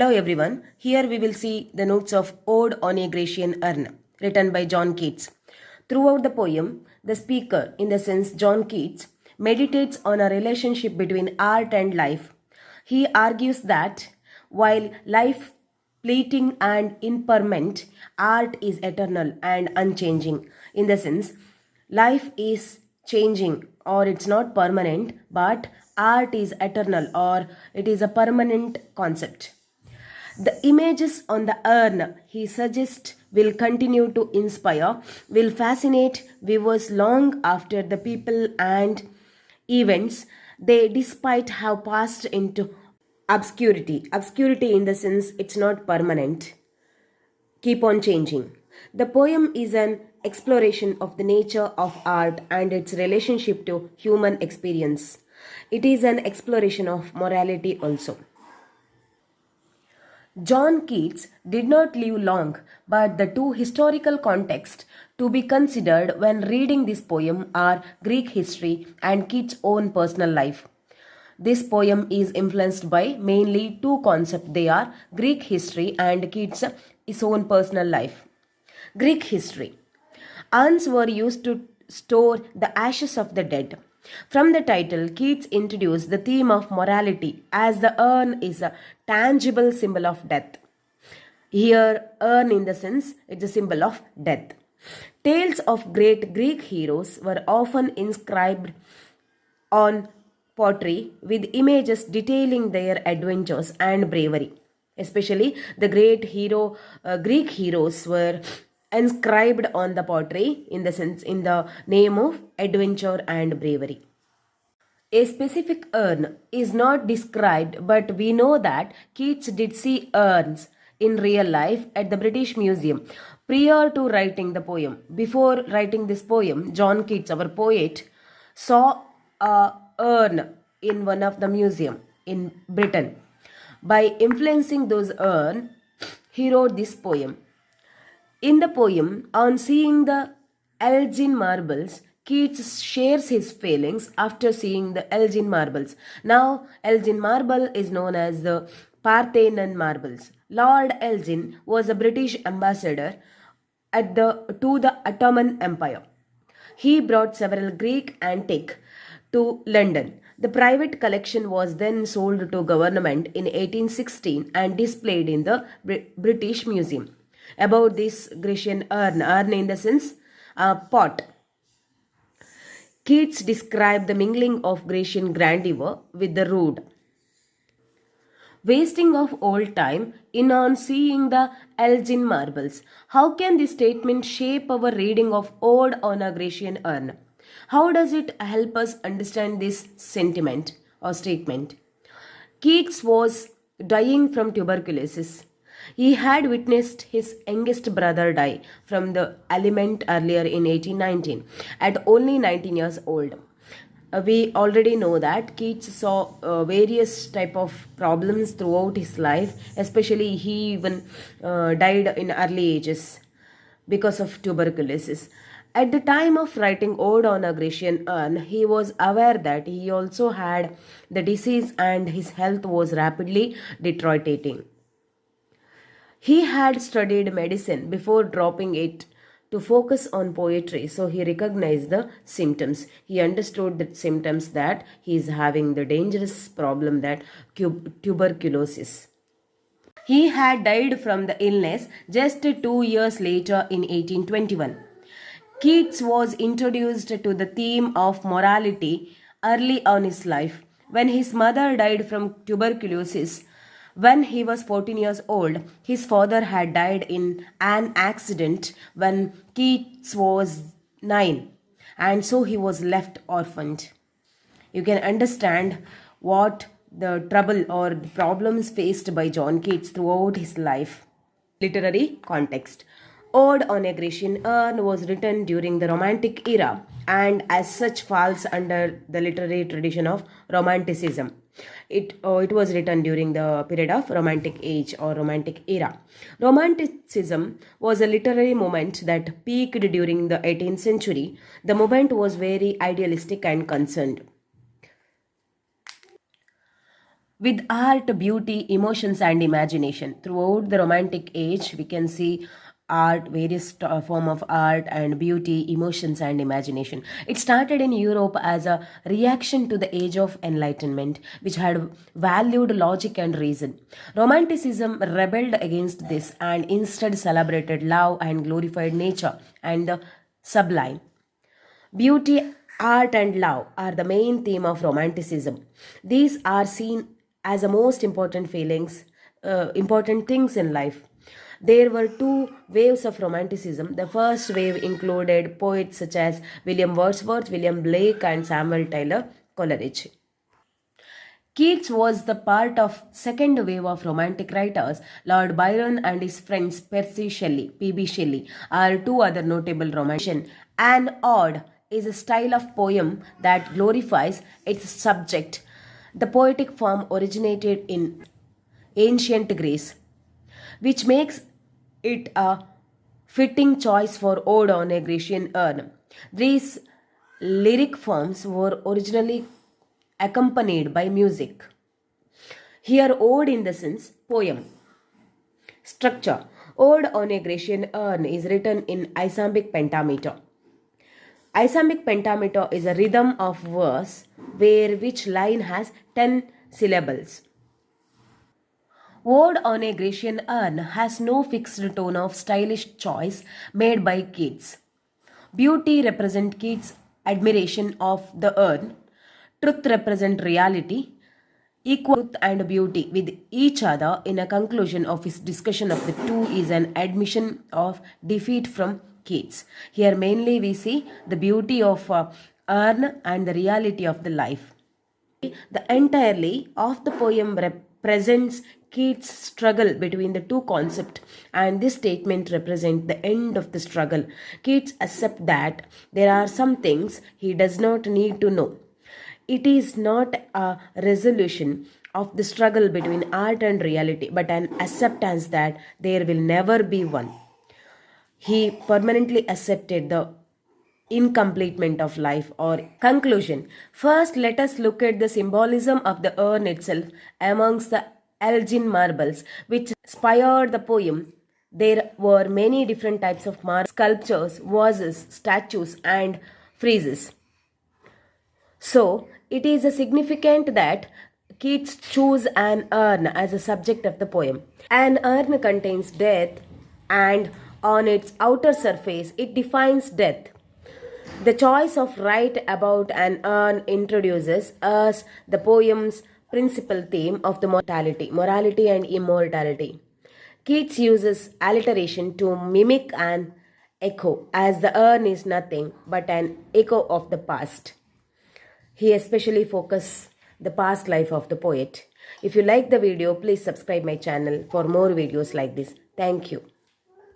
Hello everyone, here we will see the notes of Ode on a Grecian Urn, written by John Keats. Throughout the poem, the speaker, in the sense John Keats, meditates on a relationship between art and life. He argues that while life fleeting and impermanent, art is eternal and unchanging. In the sense, life is changing or it's not permanent, but art is eternal or it is a permanent concept. The images on the urn, he suggests, will continue to inspire, will fascinate viewers long after the people and events they despite have passed into obscurity. Obscurity in the sense it's not permanent, keep on changing. The poem is an exploration of the nature of art and its relationship to human experience. It is an exploration of morality also. John Keats did not live long, but the two historical contexts to be considered when reading this poem are Greek history and Keats' own personal life. This poem is influenced by mainly two concepts. They are Greek history and Keats' his own personal life. Greek history. Urns were used to store the ashes of the dead. From the title, Keats introduced the theme of morality as the urn is a tangible symbol of death. Here, urn in the sense, it's a symbol of death. Tales of great Greek heroes were often inscribed on pottery with images detailing their adventures and bravery. Especially the Greek heroes were inscribed on the pottery in the name of adventure and bravery. A specific urn is not described, but we know that Keats did see urns in real life at the British Museum prior to writing the poem. Before writing this poem, John Keats, our poet, saw a urn in one of the museum in Britain. By influencing those urn, he wrote this poem. In the poem, on seeing the Elgin marbles, Keats shares his feelings after seeing the Elgin marbles. Now, Elgin marble is known as the Parthenon marbles. Lord Elgin was a British ambassador to the Ottoman Empire. He brought several Greek antiques to London. The private collection was then sold to government in 1816 and displayed in the British Museum. About this Grecian urn in the sense pot. Keats described the mingling of Grecian grandeur with the rude. Wasting of old time in on seeing the Elgin marbles. How can this statement shape our reading of Ode on a Grecian Urn? How does it help us understand this sentiment or statement? Keats was dying from tuberculosis. He had witnessed his youngest brother die from the ailment earlier in 1819 at only 19 years old. We already know that Keats saw various type of problems throughout his life, especially he even died in early ages because of tuberculosis. At the time of writing Ode on a Grecian Urn, he was aware that he also had the disease and his health was rapidly deteriorating. He had studied medicine before dropping it to focus on poetry, so he recognized the symptoms. He understood the symptoms that he is having the dangerous problem that tuberculosis. He had died from the illness just 2 years later in 1821. Keats was introduced to the theme of morality early on in his life. When his mother died from tuberculosis, when he was 14 years old, his father had died in an accident when Keats was 9, and so he was left orphaned. You can understand what the trouble or the problems faced by John Keats throughout his life. Literary context. Ode on a Grecian Urn was written during the Romantic era and as such falls under the literary tradition of Romanticism. It was written during the period of Romantic age or Romantic era. Romanticism was a literary movement that peaked during the 18th century. The movement was very idealistic and concerned with art, beauty, emotions, and imagination. Throughout the Romantic age, we can see art, various form of art and beauty, emotions, and imagination. It started in Europe as a reaction to the age of enlightenment, which had valued logic and reason. Romanticism rebelled against this and instead celebrated love and glorified nature and the sublime. Beauty, art, and love are the main theme of Romanticism. These are seen as the most important things in life. There were two waves of Romanticism. The first wave included poets such as William Wordsworth, William Blake, and Samuel Taylor Coleridge. Keats was the part of second wave of romantic writers. Lord Byron and his friends Percy Shelley, P.B. Shelley, are two other notable romanticians. An ode is a style of poem that glorifies its subject. The poetic form originated in ancient Greece, which makes it a fitting choice for Ode on a Grecian Urn. These lyric forms were originally accompanied by music. Here, ode in the sense poem. Structure. Ode on a Grecian Urn is written in iambic pentameter. Iambic pentameter is a rhythm of verse where which line has 10 syllables. Ode on a Grecian Urn has no fixed tone of stylish choice made by Keats. Beauty represents Keats' admiration of the urn. Truth represents reality. Equal truth and beauty with each other in a conclusion of his discussion of the two is an admission of defeat from Keats. Here mainly we see the beauty of urn and the reality of the life. The entirely of the poem represents Keats' struggle between the two concepts, and this statement represents the end of the struggle. Keats accepts that there are some things he does not need to know. It is not a resolution of the struggle between art and reality, but an acceptance that there will never be one. He permanently accepted the incompletement of life or conclusion. First, let us look at the symbolism of the urn itself amongst the Elgin marbles, which inspired the poem. There were many different types of marble sculptures, vases, statues, and friezes. So, it is significant that Keats chose an urn as a subject of the poem. An urn contains death, and on its outer surface, it defines death. The choice of write about an urn introduces us the poem's principal theme of the morality and immortality. Keats uses alliteration to mimic an echo, as the urn is nothing but an echo of the past. He especially focuses the past life of the poet. If you like the video, please subscribe my channel for more videos like this. Thank you.